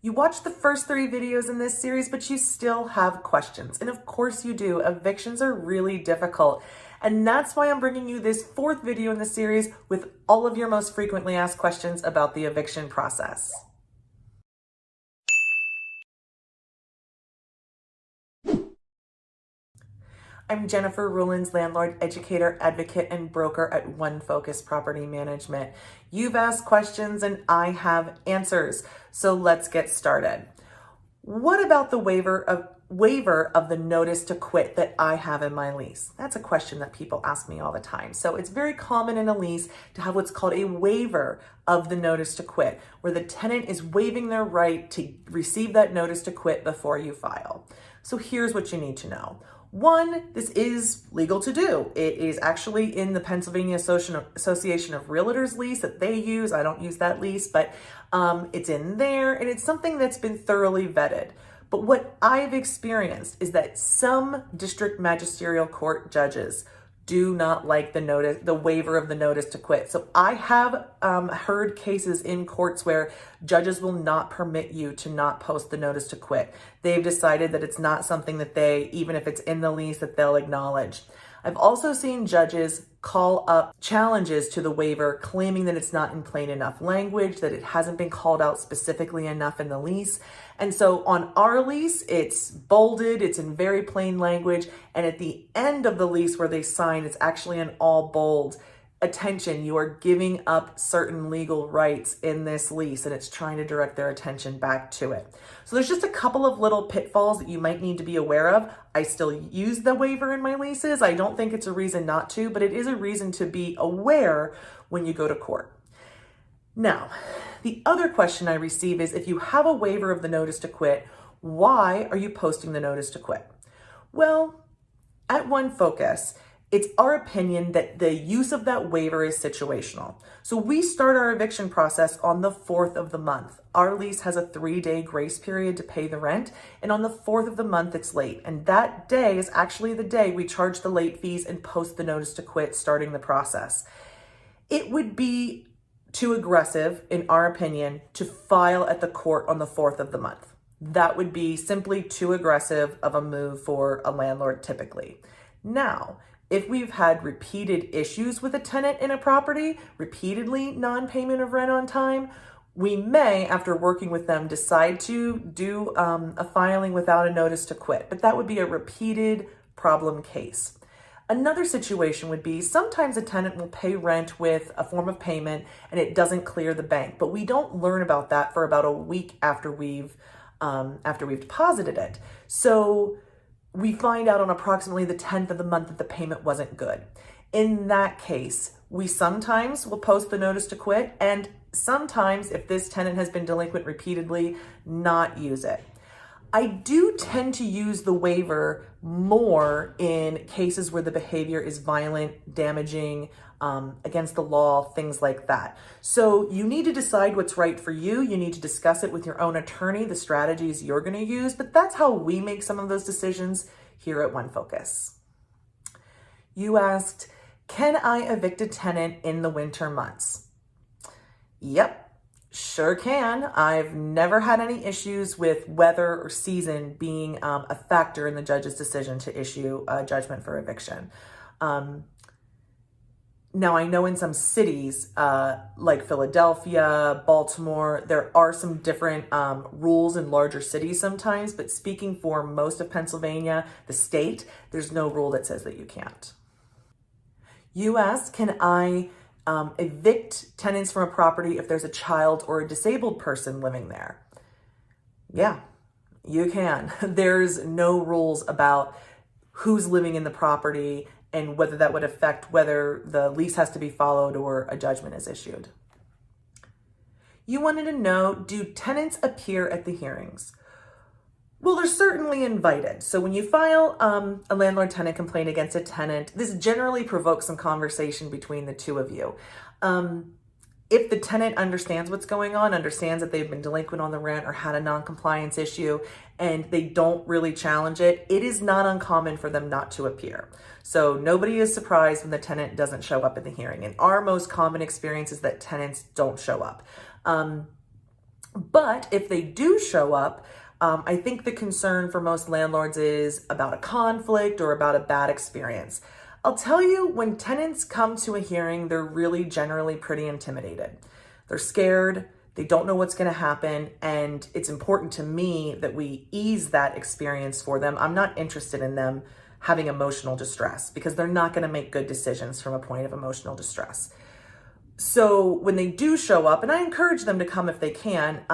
You watched the first 3 videos in this series, but you still have questions. And of course you do. Evictions are really difficult. And that's why I'm bringing you this 4th video in the series with all of your most frequently asked questions about the eviction process. I'm Jennifer Rowlands, landlord, educator, advocate, and broker at One Focus Property Management. You've asked questions and I have answers. So let's get started. What about the waiver of the notice to quit that I have in my lease? That's a question that people ask me all the time. So it's very common in a lease to have what's called a waiver of the notice to quit, where the tenant is waiving their right to receive that notice to quit before you file. So here's what you need to know. 1, this is legal to do. It is actually in the Pennsylvania Association of Realtors lease that they use. I don't use that lease, but it's in there and it's something that's been thoroughly vetted. But what I've experienced is that some district magisterial court judges do not like the waiver of the notice to quit. So I have heard cases in courts where judges will not permit you to not post the notice to quit. They've decided that it's not something that they, even if it's in the lease, that they'll acknowledge. I've also seen judges call up challenges to the waiver, claiming that it's not in plain enough language, that it hasn't been called out specifically enough in the lease. And so on our lease, it's bolded, it's in very plain language. And at the end of the lease where they sign, it's actually in all bold. Attention, you are giving up certain legal rights in this lease, and it's trying to direct their attention back to it. So there's just a couple of little pitfalls that you might need to be aware of. I still use the waiver in my leases. I don't think it's a reason not to, but it is a reason to be aware when you go to court. Now, the other question I receive is, if you have a waiver of the notice to quit, why are you posting the notice to quit? Well, at One Focus, it's our opinion that the use of that waiver is situational. So we start our eviction process on the 4th of the month. Our lease has a 3-day grace period to pay the rent, and on the 4th of the month it's late. And that day is actually the day we charge the late fees and post the notice to quit, starting the process. It would be too aggressive, in our opinion, to file at the court on the 4th of the month. That would be simply too aggressive of a move for a landlord typically. Now, if we've had repeated issues with a tenant in a property, repeatedly non-payment of rent on time, we may, after working with them, decide to do a filing without a notice to quit. But that would be a repeated problem case. Another situation would be sometimes a tenant will pay rent with a form of payment and it doesn't clear the bank, but we don't learn about that for about a week after we've deposited it. So we find out on approximately the 10th of the month that the payment wasn't good. In that case, we sometimes will post the notice to quit, and sometimes, if this tenant has been delinquent repeatedly, not use it. I do tend to use the waiver more in cases where the behavior is violent, damaging, against the law, things like that. So you need to decide what's right for you. You need to discuss it with your own attorney, the strategies you're going to use, but that's how we make some of those decisions here at One Focus. You asked, can I evict a tenant in the winter months? Yep, sure can. I've never had any issues with weather or season being a factor in the judge's decision to issue a judgment for eviction. Now, I know in some cities like Philadelphia, Baltimore, there are some different rules in larger cities sometimes, but speaking for most of Pennsylvania, the state, there's no rule that says that you can't. You asked, can I evict tenants from a property if there's a child or a disabled person living there? Yeah, you can. There's no rules about who's living in the property and whether that would affect whether the lease has to be followed or a judgment is issued. You wanted to know, do tenants appear at the hearings? Well, they're certainly invited. So when you file a landlord-tenant complaint against a tenant, this generally provokes some conversation between the two of you. If the tenant understands what's going on, understands that they've been delinquent on the rent or had a non-compliance issue, and they don't really challenge it, it is not uncommon for them not to appear. So nobody is surprised when the tenant doesn't show up at the hearing. And our most common experience is that tenants don't show up. But if they do show up, I think the concern for most landlords is about a conflict or about a bad experience. I'll tell you, when tenants come to a hearing, they're really generally pretty intimidated. They're scared, they don't know what's going to happen, and it's important to me that we ease that experience for them. I'm not interested in them having emotional distress because they're not going to make good decisions from a point of emotional distress. So when they do show up, and I encourage them to come if they can,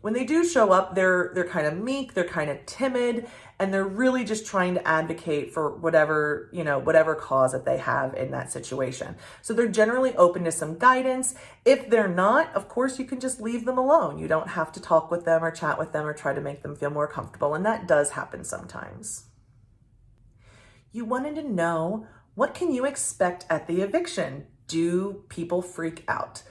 when they do show up, they're kind of meek, they're kind of timid, and they're really just trying to advocate for whatever cause that they have in that situation. So they're generally open to some guidance. If they're not, of course, you can just leave them alone. You don't have to talk with them or chat with them or try to make them feel more comfortable, and that does happen sometimes. You wanted to know, what can you expect at the eviction? Do people freak out?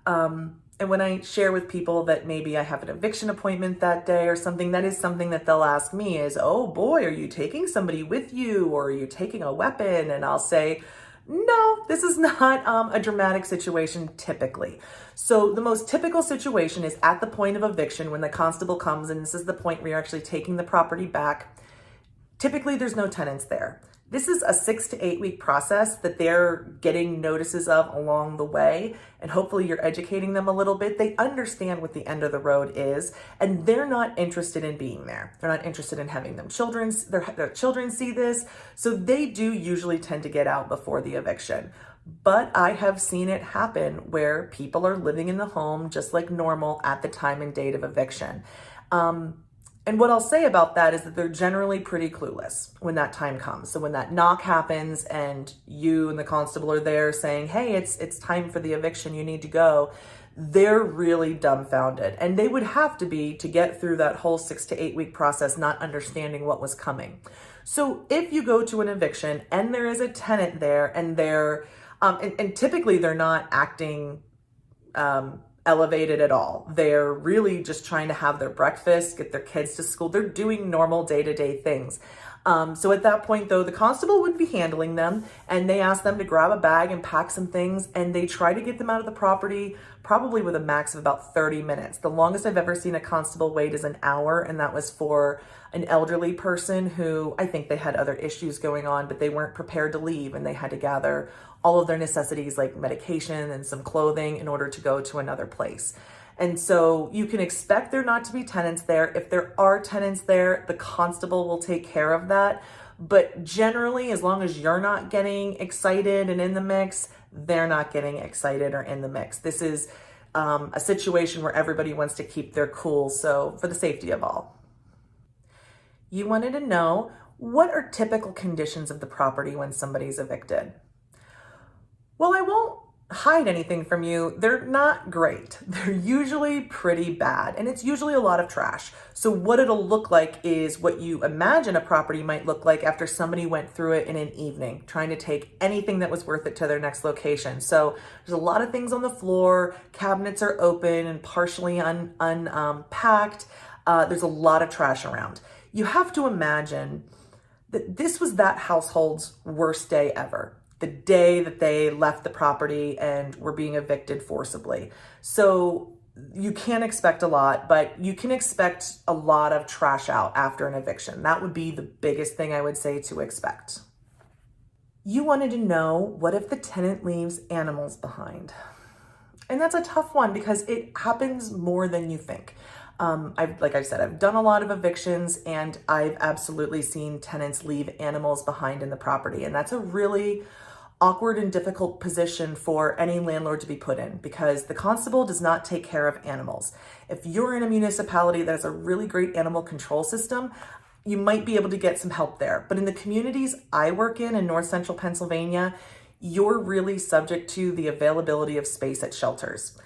And when I share with people that maybe I have an eviction appointment that day or something, that is something that they'll ask me is, oh boy, are you taking somebody with you, or are you taking a weapon? And I'll say, no, this is not a dramatic situation typically. So the most typical situation is at the point of eviction when the constable comes, and this is the point where you're actually taking the property back. Typically there's no tenants there. This is a 6 to 8 week process that they're getting notices of along the way, and hopefully you're educating them a little bit. They understand what the end of the road is, and they're not interested in being there. They're not interested in having their children see this, so they do usually tend to get out before the eviction. But I have seen it happen where people are living in the home just like normal at the time and date of eviction. And what I'll say about that is that they're generally pretty clueless when that time comes. So when that knock happens and you and the constable are there saying, hey, it's time for the eviction, you need to go, they're really dumbfounded. And they would have to be to get through that whole 6 to 8 week process, not understanding what was coming. So if you go to an eviction and there is a tenant there and they're, and typically they're not acting elevated at all. They're really just trying to have their breakfast, get their kids to school. They're doing normal day-to-day things. So at that point though, the constable would be handling them, and they ask them to grab a bag and pack some things, and they try to get them out of the property probably with a max of about 30 minutes. The longest I've ever seen a constable wait is an hour, and that was for an elderly person who I think they had other issues going on, but they weren't prepared to leave, and they had to gather all of their necessities like medication and some clothing in order to go to another place. And so you can expect there not to be tenants there. If there are tenants there, the constable will take care of that. But generally, as long as you're not getting excited and in the mix, they're not getting excited or in the mix. This is a situation where everybody wants to keep their cool, so for the safety of all. You wanted to know, what are typical conditions of the property when somebody's evicted? Well, I won't hide anything from you. They're not great. They're usually pretty bad, and it's usually a lot of trash. So what it'll look like is what you imagine a property might look like after somebody went through it in an evening, trying to take anything that was worth it to their next location. So there's a lot of things on the floor, cabinets are open and partially unpacked. There's a lot of trash around. You have to imagine that this was that household's worst day ever. The day that they left the property and were being evicted forcibly. So you can't expect a lot, but you can expect a lot of trash out after an eviction. That would be the biggest thing I would say to expect. You wanted to know, what if the tenant leaves animals behind? And that's a tough one because it happens more than you think. Like I said, I've done a lot of evictions, and I've absolutely seen tenants leave animals behind in the property. And that's a really awkward and difficult position for any landlord to be put in, because the constable does not take care of animals. If you're in a municipality that has a really great animal control system, you might be able to get some help there. But in the communities I work in North Central Pennsylvania, you're really subject to the availability of space at shelters.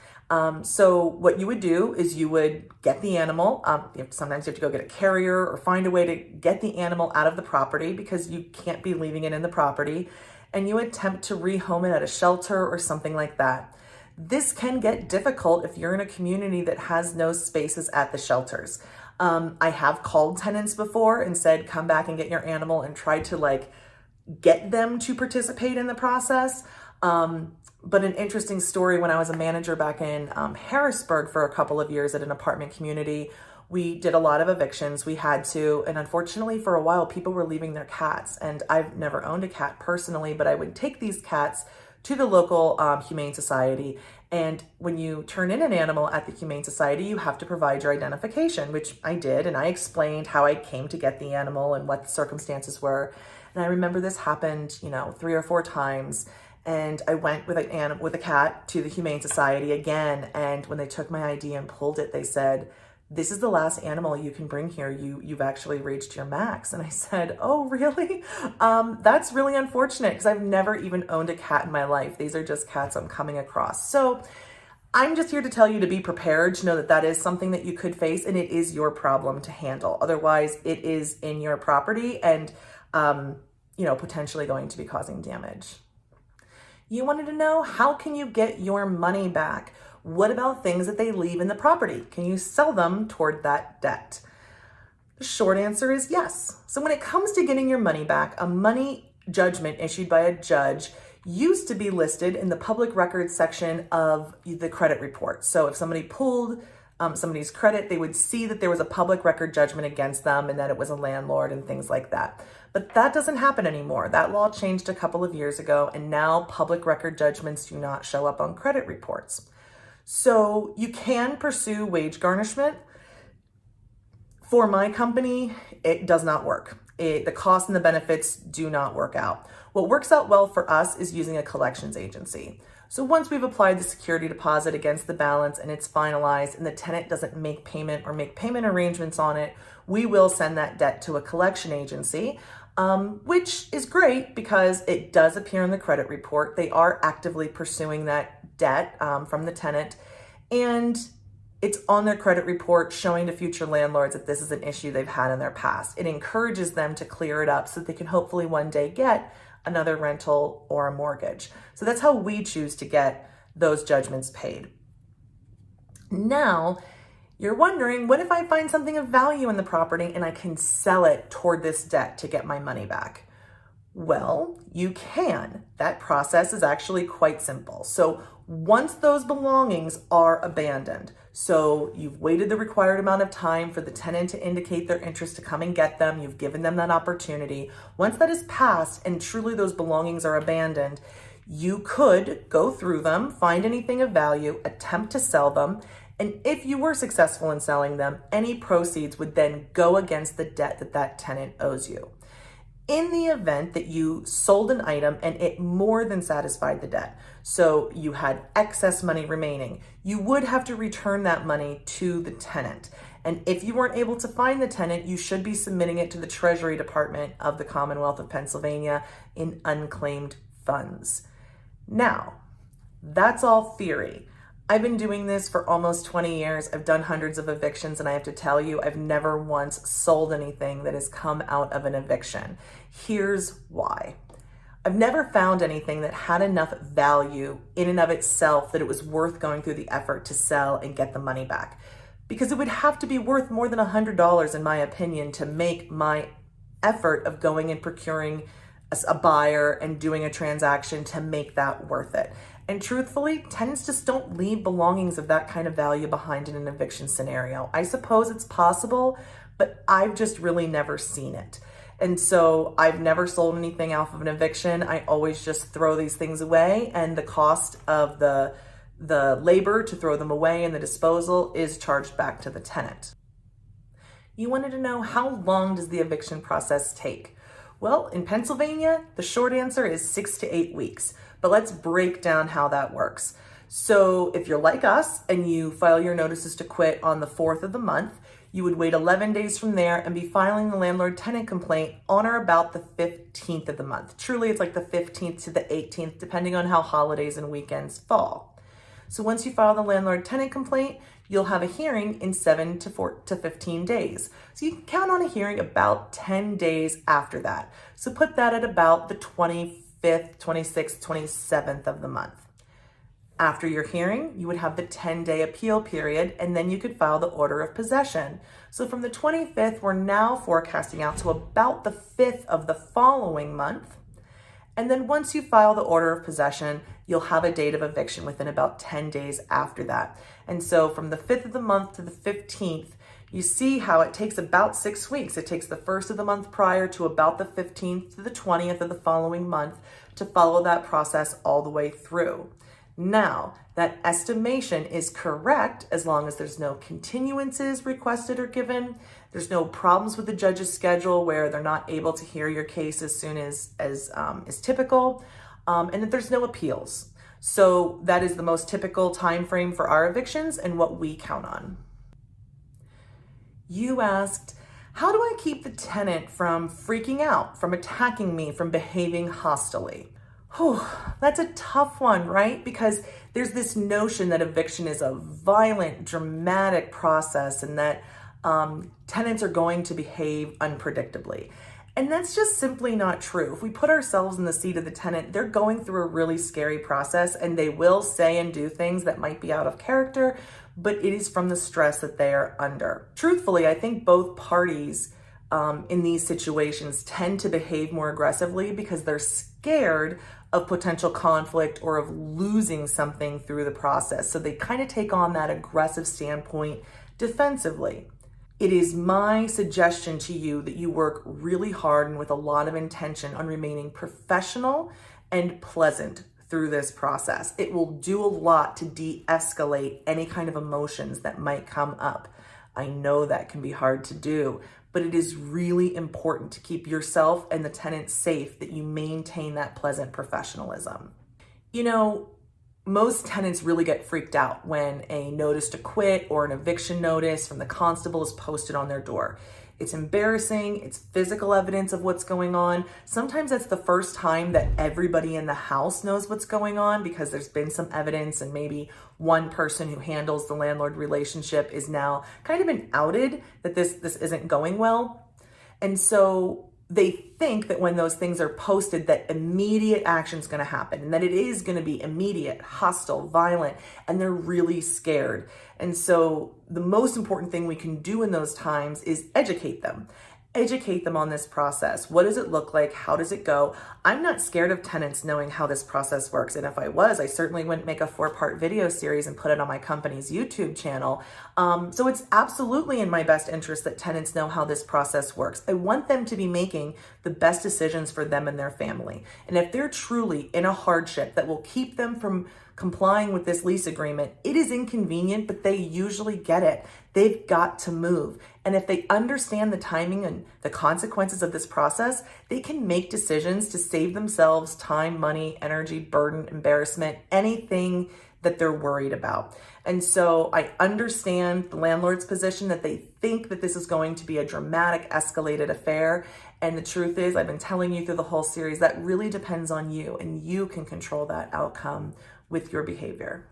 So what you would do is you would get the animal. Sometimes you have to go get a carrier or find a way to get the animal out of the property because you can't be leaving it in the property, and you attempt to rehome it at a shelter or something like that. This can get difficult if you're in a community that has no spaces at the shelters. I have called tenants before and said, come back and get your animal, and tried to get them to participate in the process. But an interesting story, when I was a manager back in Harrisburg for a couple of years at an apartment community, we did a lot of evictions. We had to, and unfortunately for a while, people were leaving their cats. And I've never owned a cat personally, but I would take these cats to the local Humane Society. And when you turn in an animal at the Humane Society, you have to provide your identification, which I did. And I explained how I came to get the animal and what the circumstances were. And I remember this happened, 3 or 4 times. And I went with a cat to the Humane Society again. And when they took my ID and pulled it, they said, "This is the last animal you can bring here. You've actually reached your max." And I said, "Oh, really? That's really unfortunate, because I've never even owned a cat in my life. These are just cats I'm coming across." So I'm just here to tell you to be prepared, to know that that is something that you could face, and it is your problem to handle. Otherwise, it is in your property and, potentially going to be causing damage. You wanted to know, how can you get your money back? What about things that they leave in the property? Can you sell them toward that debt? The short answer is yes. So when it comes to getting your money back, a money judgment issued by a judge used to be listed in the public records section of the credit report. So if somebody pulled somebody's credit, they would see that there was a public record judgment against them and that it was a landlord and things like that. But that doesn't happen anymore. That law changed a couple of years ago, and now public record judgments do not show up on credit reports. So you can pursue wage garnishment. For my company, it does not work. The cost and the benefits do not work out. What works out well for us is using a collections agency. So once we've applied the security deposit against the balance and it's finalized and the tenant doesn't make payment or make payment arrangements on it, we will send that debt to a collection agency, which is great because it does appear in the credit report. They are actively pursuing that debt from the tenant, and it's on their credit report showing to future landlords that this is an issue they've had in their past. It encourages them to clear it up so that they can hopefully one day get another rental or a mortgage. So that's how we choose to get those judgments paid. Now, you're wondering, what if I find something of value in the property and I can sell it toward this debt to get my money back? Well, you can. That process is actually quite simple. So once those belongings are abandoned, so you've waited the required amount of time for the tenant to indicate their interest to come and get them, you've given them that opportunity. Once that is passed and truly those belongings are abandoned, you could go through them, find anything of value, attempt to sell them, and if you were successful in selling them, any proceeds would then go against the debt that that tenant owes you. In the event that you sold an item and it more than satisfied the debt, so you had excess money remaining, you would have to return that money to the tenant. And if you weren't able to find the tenant, you should be submitting it to the Treasury Department of the Commonwealth of Pennsylvania in unclaimed funds. Now, that's all theory. I've been doing this for almost 20 years. I've done hundreds of evictions, and I have to tell you, I've never once sold anything that has come out of an eviction. Here's why. I've never found anything that had enough value in and of itself that it was worth going through the effort to sell and get the money back. Because it would have to be worth more than $100, in my opinion, to make my effort of going and procuring a buyer and doing a transaction to make that worth it. And truthfully, tenants just don't leave belongings of that kind of value behind in an eviction scenario. I suppose it's possible, but I've just really never seen it. And so I've never sold anything off of an eviction. I always just throw these things away, and the cost of the labor to throw them away and the disposal is charged back to the tenant. You wanted to know, how long does the eviction process take? Well, in Pennsylvania, the short answer is 6 to 8 weeks. But let's break down how that works. So if you're like us and you file your notices to quit on the 4th of the month, you would wait 11 days from there and be filing the landlord-tenant complaint on or about the 15th of the month. Truly, it's like the 15th to the 18th, depending on how holidays and weekends fall. So once you file the landlord-tenant complaint, you'll have a hearing in 7 to 15 days. So you can count on a hearing about 10 days after that. So put that at about the 25th, 26th, 27th of the month. After your hearing, you would have the 10-day appeal period, and then you could file the order of possession. So from the 25th, we're now forecasting out to about the 5th of the following month. And then once you file the order of possession, you'll have a date of eviction within about 10 days after that. And so from the 5th of the month to the 15th, you see how it takes about 6 weeks. It takes the 1st of the month prior to about the 15th to the 20th of the following month to follow that process all the way through. Now, that estimation is correct as long as there's no continuances requested or given. There's no problems with the judge's schedule where they're not able to hear your case as soon as is typical, and that there's no appeals. So that is the most typical time frame for our evictions and what we count on. You asked, how do I keep the tenant from freaking out, from attacking me, from behaving hostilely? Whew, that's a tough one, right? Because there's this notion that eviction is a violent, dramatic process and that tenants are going to behave unpredictably. And that's just simply not true. If we put ourselves in the seat of the tenant, they're going through a really scary process and they will say and do things that might be out of character, but it is from the stress that they are under. Truthfully, I think both parties in these situations tend to behave more aggressively because they're scared of potential conflict or of losing something through the process. So they kind of take on that aggressive standpoint defensively. It is my suggestion to you that you work really hard and with a lot of intention on remaining professional and pleasant through this process. It will do a lot to de-escalate any kind of emotions that might come up. I know that can be hard to do, but it is really important to keep yourself and the tenant safe, that you maintain that pleasant professionalism. You know, most tenants really get freaked out when a notice to quit or an eviction notice from the constable is posted on their door. It's embarrassing, it's physical evidence of what's going on. Sometimes that's the first time that everybody in the house knows what's going on because there's been some evidence and maybe one person who handles the landlord relationship is now kind of been outed that this isn't going well. And so they think that when those things are posted that immediate action is going to happen and that it is going to be immediate, hostile, violent, and they're really scared. And so the most important thing we can do in those times is educate them. Educate them on this process. What does it look like? How does it go? I'm not scared of tenants knowing how this process works. And if I was, I certainly wouldn't make a 4-part video series and put it on my company's YouTube channel. So it's absolutely in my best interest that tenants know how this process works. I want them to be making the best decisions for them and their family. And if they're truly in a hardship that will keep them from complying with this lease agreement, it is inconvenient, but they usually get it. They've got to move. And if they understand the timing and the consequences of this process, they can make decisions to save themselves time, money, energy, burden, embarrassment, anything that they're worried about. And so I understand the landlord's position that they think that this is going to be a dramatic, escalated affair. And the truth is, I've been telling you through the whole series, that really depends on you, and you can control that outcome with your behavior.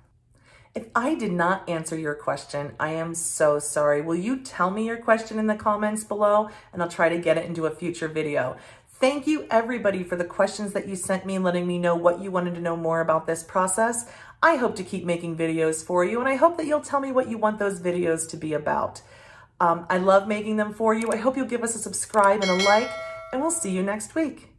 If I did not answer your question, I am so sorry. Will you tell me your question in the comments below, and I'll try to get it into a future video. Thank you everybody for the questions that you sent me, letting me know what you wanted to know more about this process. I hope to keep making videos for you, and I hope that you'll tell me what you want those videos to be about. I love making them for you. I hope you'll give us a subscribe and a like, and we'll see you next week.